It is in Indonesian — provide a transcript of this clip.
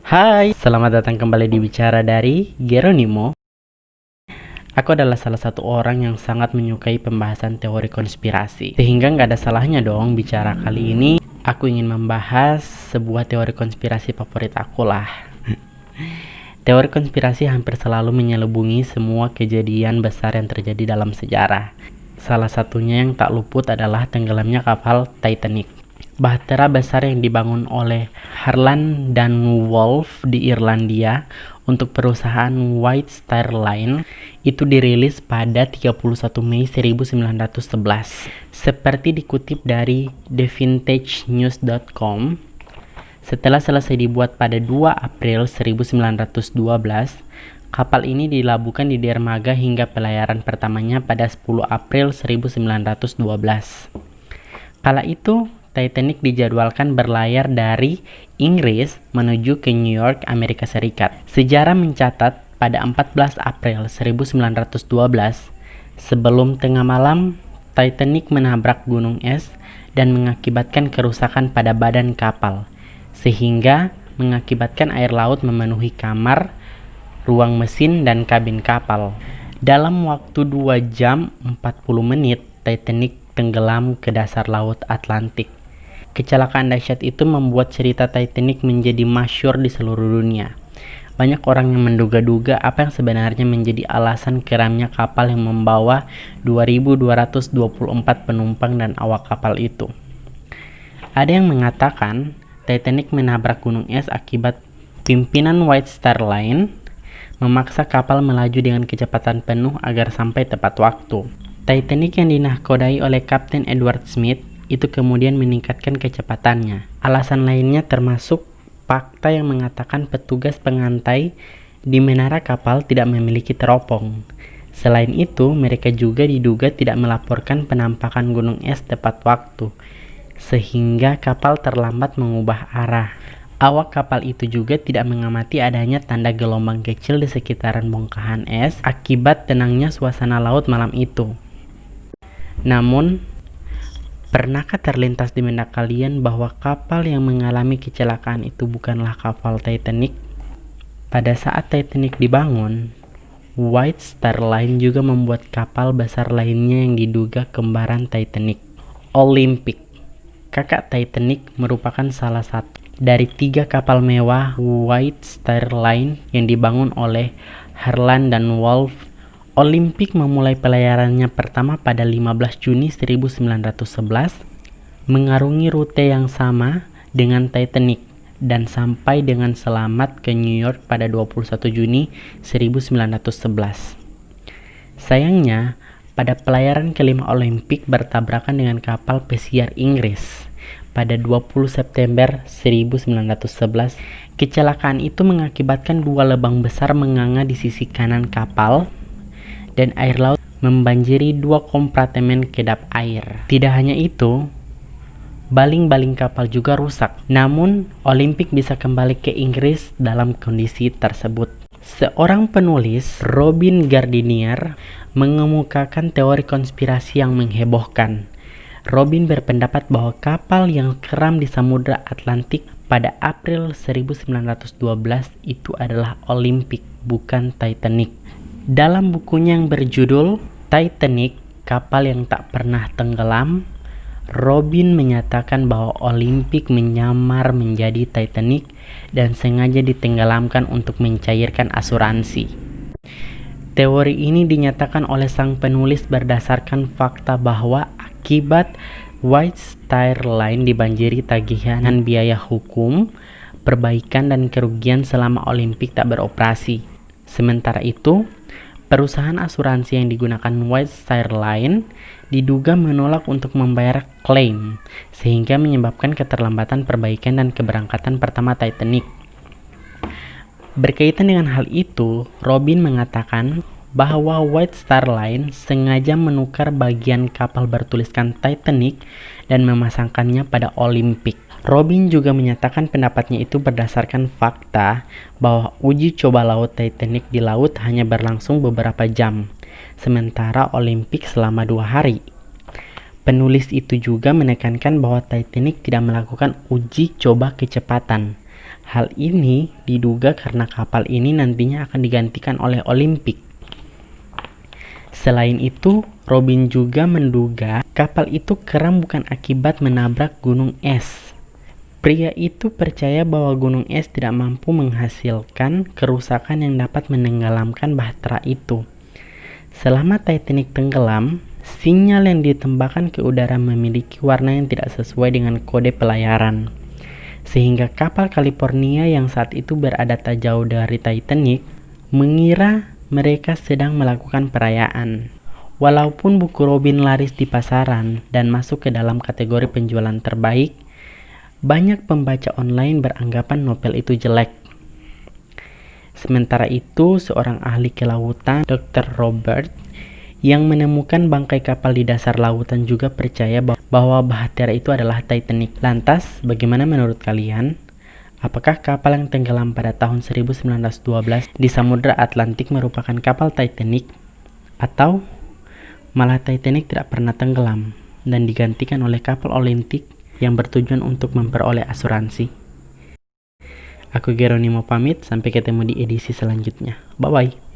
Hai, selamat datang kembali di Bicara dari Geronimo. Aku adalah salah satu orang yang sangat menyukai pembahasan teori konspirasi. Sehingga nggak ada salahnya dong bicara kali ini. Aku ingin membahas sebuah teori konspirasi favorit aku lah. Teori konspirasi hampir selalu menyelubungi semua kejadian besar yang terjadi dalam sejarah. Salah satunya yang tak luput adalah tenggelamnya kapal Titanic. Bahtera besar yang dibangun oleh Harland dan Wolff di Irlandia untuk perusahaan White Star Line itu dirilis pada 31 Mei 1911. Seperti dikutip dari TheVintageNews.com, setelah selesai dibuat pada 2 April 1912, kapal ini dilabuhkan di dermaga hingga pelayaran pertamanya pada 10 April 1912. Kala itu, Titanic dijadwalkan berlayar dari Inggris menuju ke New York, Amerika Serikat. Sejarah mencatat pada 14 April 1912, sebelum tengah malam, Titanic menabrak gunung es dan mengakibatkan kerusakan pada badan kapal, sehingga mengakibatkan air laut memenuhi kamar, ruang mesin, dan kabin kapal. Dalam waktu 2 jam 40 menit, Titanic tenggelam ke dasar laut Atlantik. Kecelakaan dahsyat itu membuat cerita Titanic menjadi masyhur di seluruh dunia. Banyak orang yang menduga-duga apa yang sebenarnya menjadi alasan keramnya kapal yang membawa 2.224 penumpang dan awak kapal itu. Ada yang mengatakan Titanic menabrak gunung es akibat pimpinan White Star Line memaksa kapal melaju dengan kecepatan penuh agar sampai tepat waktu. Titanic yang dinahkodai oleh Kapten Edward Smith itu kemudian meningkatkan kecepatannya. Alasan lainnya termasuk fakta yang mengatakan petugas pengantai di menara kapal tidak memiliki teropong. Selain itu, mereka juga diduga tidak melaporkan penampakan gunung es tepat waktu, sehingga kapal terlambat mengubah arah. Awak kapal itu juga tidak mengamati adanya tanda gelombang kecil di sekitaran bongkahan es akibat tenangnya suasana laut malam itu. Namun, pernahkah terlintas di benak kalian bahwa kapal yang mengalami kecelakaan itu bukanlah kapal Titanic? Pada saat Titanic dibangun, White Star Line juga membuat kapal besar lainnya yang diduga kembaran Titanic, Olympic. Kakak Titanic merupakan salah satu dari 3 kapal mewah White Star Line yang dibangun oleh Harland dan Wolff. Olympic memulai pelayarannya pertama pada 15 Juni 1911, mengarungi rute yang sama dengan Titanic dan sampai dengan selamat ke New York pada 21 Juni 1911. Sayangnya, pada pelayaran kelima Olympic bertabrakan dengan kapal pesiar Inggris pada 20 September 1911. Kecelakaan itu mengakibatkan 2 lubang besar menganga di sisi kanan kapal dan air laut membanjiri 2 kompartemen kedap air. Tidak hanya itu, baling-baling kapal juga rusak. Namun, Olympic bisa kembali ke Inggris dalam kondisi tersebut. Seorang penulis, Robin Gardiner, mengemukakan teori konspirasi yang menghebohkan. Robin berpendapat bahwa kapal yang keram di Samudra Atlantik pada April 1912 itu adalah Olympic, bukan Titanic. Dalam bukunya yang berjudul Titanic, Kapal yang Tak Pernah Tenggelam, Robin menyatakan bahwa Olympic menyamar menjadi Titanic dan sengaja ditenggelamkan untuk mencairkan asuransi. Teori ini dinyatakan oleh sang penulis berdasarkan fakta bahwa akibat White Star Line dibanjiri tagihan dan biaya hukum, perbaikan dan kerugian selama Olympic tak beroperasi. Sementara itu, perusahaan asuransi yang digunakan White Star Line diduga menolak untuk membayar klaim, sehingga menyebabkan keterlambatan perbaikan dan keberangkatan pertama Titanic. Berkaitan dengan hal itu, Robin mengatakan bahwa White Star Line sengaja menukar bagian kapal bertuliskan Titanic dan memasangkannya pada Olympic. Robin juga menyatakan pendapatnya itu berdasarkan fakta bahwa uji coba laut Titanic di laut hanya berlangsung beberapa jam, sementara Olympic selama 2 hari. Penulis itu juga menekankan bahwa Titanic tidak melakukan uji coba kecepatan, Hal ini diduga karena kapal ini nantinya akan digantikan oleh Olympic. Selain itu, Robin juga menduga kapal itu keram bukan akibat menabrak gunung es. Pria itu percaya bahwa gunung es tidak mampu menghasilkan kerusakan yang dapat menenggelamkan bahtera itu. Selama Titanic tenggelam, sinyal yang ditembakkan ke udara memiliki warna yang tidak sesuai dengan kode pelayaran. Sehingga kapal California yang saat itu berada tak jauh dari Titanic mengira mereka sedang melakukan perayaan. Walaupun buku Robin laris di pasaran dan masuk ke dalam kategori penjualan terbaik, banyak pembaca online beranggapan novel itu jelek. Sementara itu, seorang ahli kelautan, Dr. Robert, yang menemukan bangkai kapal di dasar lautan juga percaya bahwa bahtera itu adalah Titanic. Lantas, bagaimana menurut kalian? Apakah kapal yang tenggelam pada tahun 1912 di Samudra Atlantik merupakan kapal Titanic? Atau malah Titanic tidak pernah tenggelam dan digantikan oleh kapal Olympic yang bertujuan untuk memperoleh asuransi? Aku Geronimo pamit, sampai ketemu di edisi selanjutnya. Bye-bye.